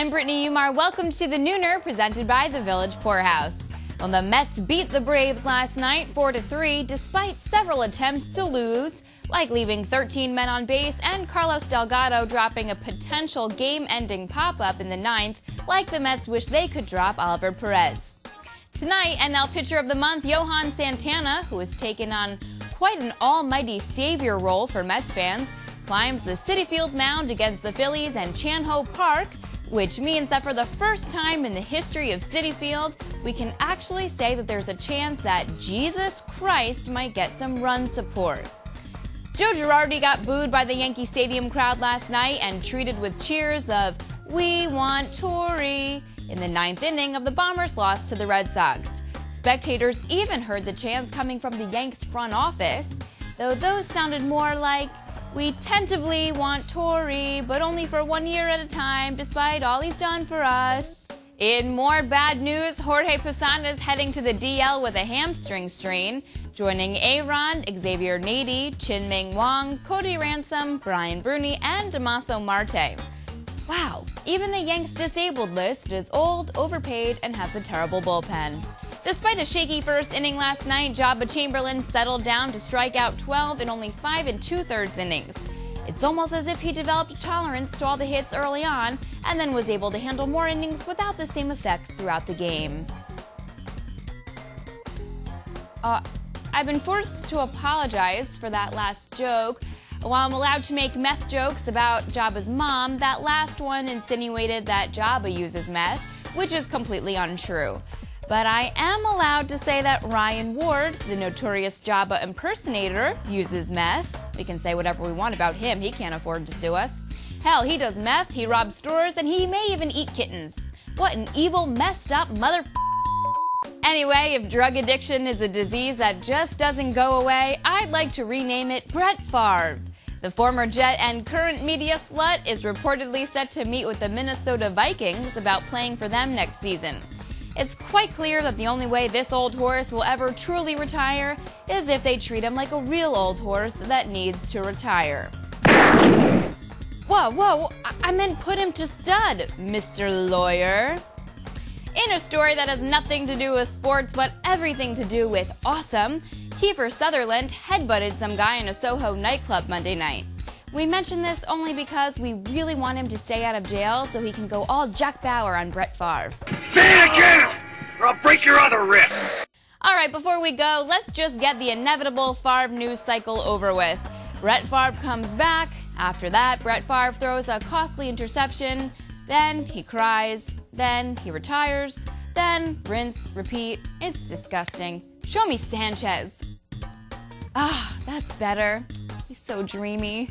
I'm Brittany Umar. Welcome to the Nooner, presented by the Village Poorhouse. Well, the Mets beat the Braves last night 4-3 despite several attempts to lose, like leaving 13 men on base and Carlos Delgado dropping a potential game-ending pop-up in the ninth, like the Mets wish they could drop Oliver Perez. Tonight, NL Pitcher of the Month Johan Santana, who has taken on quite an almighty savior role for Mets fans, climbs the Citi Field mound against the Phillies and Chan-Ho Park, which means that for the first time in the history of Citi Field, we can actually say that there's a chance that Jesus Christ might get some run support. Joe Girardi got booed by the Yankee Stadium crowd last night and treated with cheers of "We want Torrey" in the ninth inning of the Bombers' loss to the Red Sox. Spectators even heard the chants coming from the Yanks front office, though those sounded more like "We tentatively want Torrey, but only for 1 year at a time, despite all he's done for us." In more bad news, Jorge Posada is heading to the DL with a hamstring strain, joining Aaron, Xavier Nady, Chin-Ming Wong, Cody Ransom, Brian Bruni, and Damaso Marte. Wow, even the Yanks disabled list is old, overpaid, and has a terrible bullpen. Despite a shaky first inning last night, Jabba Chamberlain settled down to strike out 12 in only 5 2/3 innings. It's almost as if he developed a tolerance to all the hits early on and then was able to handle more innings without the same effects throughout the game. I've been forced to apologize for that last joke. While I'm allowed to make meth jokes about Jabba's mom, that last one insinuated that Jabba uses meth, which is completely untrue. But I am allowed to say that Ryan Ward, the notorious Jabba impersonator, uses meth. We can say whatever we want about him. He can't afford to sue us. Hell, he does meth, he robs stores, and he may even eat kittens. What an evil, messed up mother... Anyway, if drug addiction is a disease that just doesn't go away, I'd like to rename it Brett Favre. The former Jet and current media slut is reportedly set to meet with the Minnesota Vikings about playing for them next season. It's quite clear that the only way this old horse will ever truly retire is if they treat him like a real old horse that needs to retire. Whoa, I meant put him to stud, Mr. Lawyer. In a story that has nothing to do with sports but everything to do with awesome, Kiefer Sutherland headbutted some guy in a Soho nightclub Monday night. We mention this only because we really want him to stay out of jail so he can go all Jack Bauer on Brett Favre. Say it again, or I'll break your other wrist! Alright, before we go, let's just get the inevitable Favre news cycle over with. Brett Favre comes back. After that, Brett Favre throws a costly interception. Then he cries. Then he retires. Then rinse, repeat. It's disgusting. Show me Sanchez. That's better. He's so dreamy.